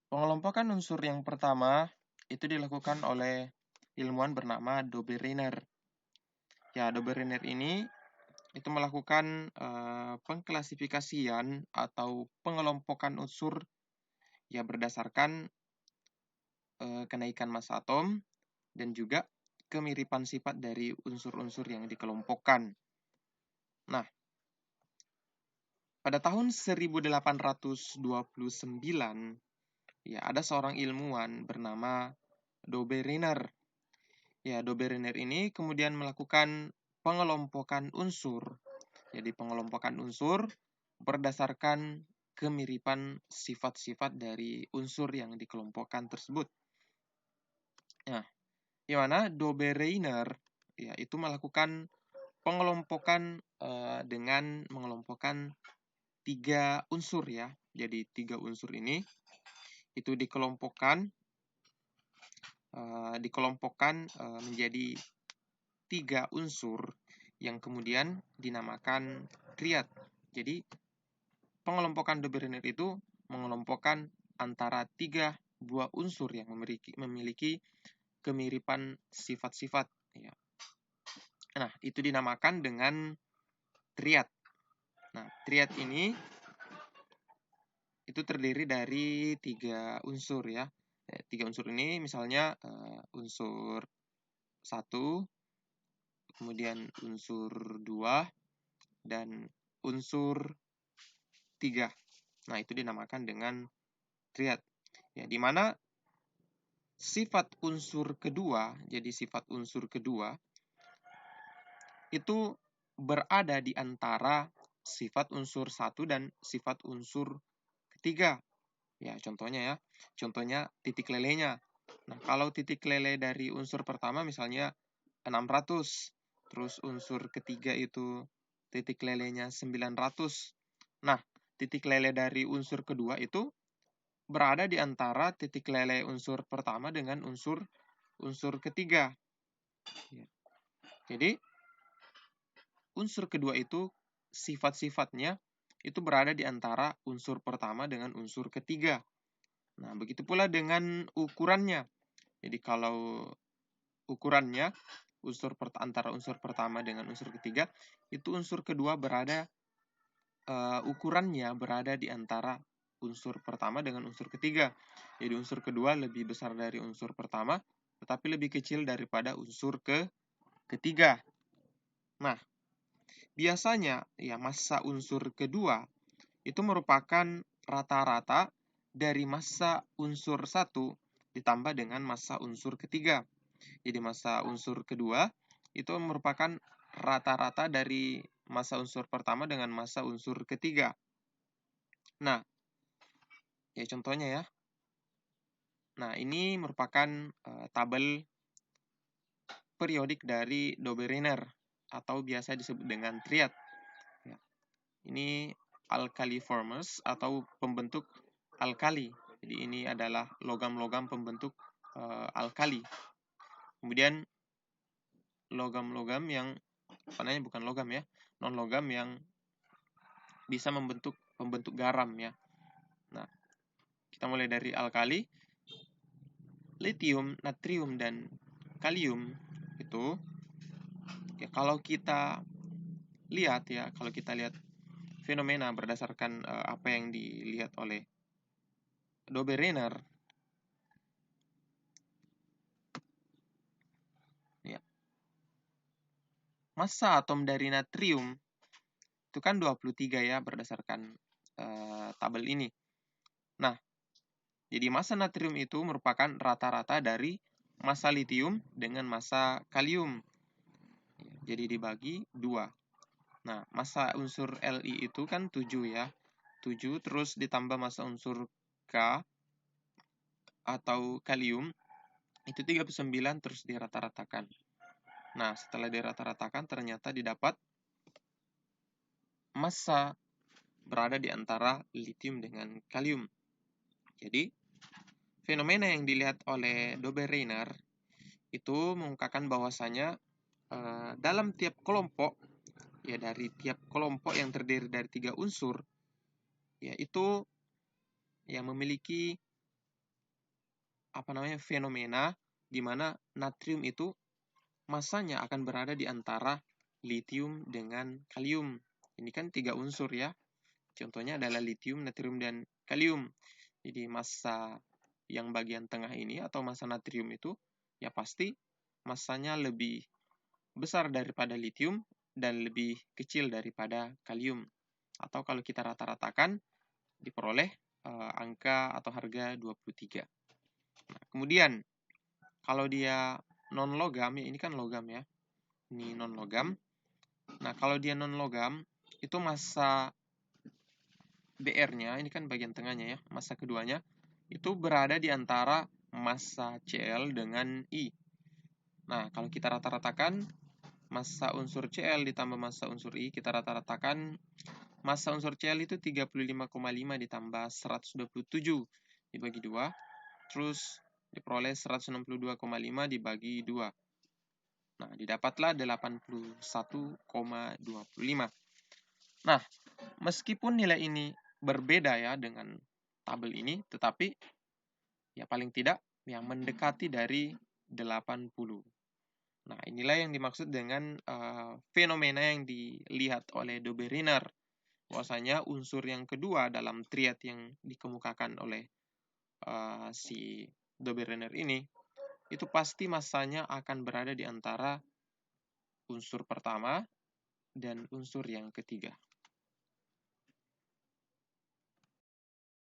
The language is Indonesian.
Pengelompokan unsur yang pertama itu dilakukan oleh ilmuwan bernama Dobereiner. Ya, Dobereiner ini itu melakukan pengklasifikasian atau pengelompokan unsur ya berdasarkan kenaikan massa atom dan juga kemiripan sifat dari unsur-unsur yang dikelompokkan. Nah, pada tahun 1829 ya ada seorang ilmuwan bernama Dobereiner. Ya, Dobereiner ini kemudian melakukan pengelompokan unsur. Jadi pengelompokan unsur berdasarkan kemiripan sifat-sifat dari unsur yang dikelompokkan tersebut. Nah, di mana Dobereiner ya itu melakukan pengelompokan dengan mengelompokkan 3 unsur ya. Jadi 3 unsur ini itu dikelompokkan menjadi 3 unsur yang kemudian dinamakan triad. Jadi pengelompokan Dobereiner itu mengelompokkan antara 3 buah unsur yang memiliki kemiripan sifat-sifat. Ya. Nah, itu dinamakan dengan triad. Nah, triad ini itu terdiri dari 3 unsur ya. 3 unsur ini misalnya unsur 1, kemudian unsur 2, dan unsur 3. Nah, itu dinamakan dengan triad. Ya, di mana sifat unsur kedua, jadi sifat unsur kedua itu berada di antara sifat unsur 1 dan sifat unsur ketiga. Ya, contohnya titik lelenya. Nah, kalau titik lele dari unsur pertama misalnya 600, terus unsur ketiga itu titik lelenya 900. Nah, titik lele dari unsur kedua itu berada di antara titik lele unsur pertama dengan unsur ketiga. Ya. Jadi, unsur kedua itu sifat-sifatnya itu berada di antara unsur pertama dengan unsur ketiga. Nah, begitu pula dengan ukurannya. Jadi, kalau ukurannya antara unsur pertama dengan unsur ketiga, itu unsur kedua ukurannya berada di antara unsur pertama dengan unsur ketiga. Jadi unsur kedua lebih besar dari unsur pertama, tetapi lebih kecil daripada unsur ketiga. Nah, biasanya ya massa unsur kedua itu merupakan rata-rata dari massa unsur 1 ditambah dengan massa unsur ketiga. Jadi massa unsur kedua itu merupakan rata-rata dari massa unsur pertama dengan massa unsur ketiga. Nah, ya contohnya ya. Nah, ini merupakan tabel periodik dari Dobereiner atau biasa disebut dengan triad. Ya. Ini alkaliformes atau pembentuk alkali. Jadi ini adalah logam-logam pembentuk alkali. Kemudian logam-logam yang bukan logam ya, non-logam yang bisa membentuk garam ya. Nah, kita mulai dari alkali, lithium, natrium, dan kalium itu ya kalau kita lihat fenomena berdasarkan apa yang dilihat oleh Dobereiner ya. Massa atom dari natrium itu kan 23 ya berdasarkan tabel ini. Nah, jadi massa natrium itu merupakan rata-rata dari massa lithium dengan massa kalium. Jadi dibagi 2. Nah, massa unsur Li itu kan 7 ya. 7 terus ditambah massa unsur K atau kalium itu 39 terus dirata-ratakan. Nah, setelah dirata-ratakan ternyata didapat massa berada di antara lithium dengan kalium. Jadi, fenomena yang dilihat oleh Dobereiner itu mengungkapkan bahwasanya dalam tiap kelompok, ya dari tiap kelompok yang terdiri dari 3 unsur, ya itu yang memiliki fenomena di mana natrium itu masanya akan berada di antara litium dengan kalium. Ini kan 3 unsur ya. Contohnya adalah litium, natrium, dan kalium. Jadi massa yang bagian tengah ini atau massa natrium itu ya pasti massanya lebih besar daripada litium dan lebih kecil daripada kalium. Atau kalau kita rata-ratakan diperoleh angka atau harga 23. Nah, kemudian kalau dia non-logam, ya ini kan logam ya. Ini non-logam. Nah, kalau dia non-logam, itu massa BR-nya, ini kan bagian tengahnya ya, massa keduanya, itu berada di antara massa Cl dengan I. Nah, kalau kita rata-ratakan, massa unsur Cl ditambah massa unsur I, kita rata-ratakan massa unsur Cl itu 35,5 ditambah 127 dibagi 2, terus diperoleh 162,5 dibagi 2. Nah, didapatlah 81,25. Nah, meskipun nilai ini berbeda ya dengan tabel ini, tetapi ya paling tidak yang mendekati dari 80. Nah, inilah yang dimaksud dengan fenomena yang dilihat oleh Dobereiner. Bahwasanya unsur yang kedua dalam triad yang dikemukakan oleh si Dobereiner ini, itu pasti massanya akan berada di antara unsur pertama dan unsur yang ketiga.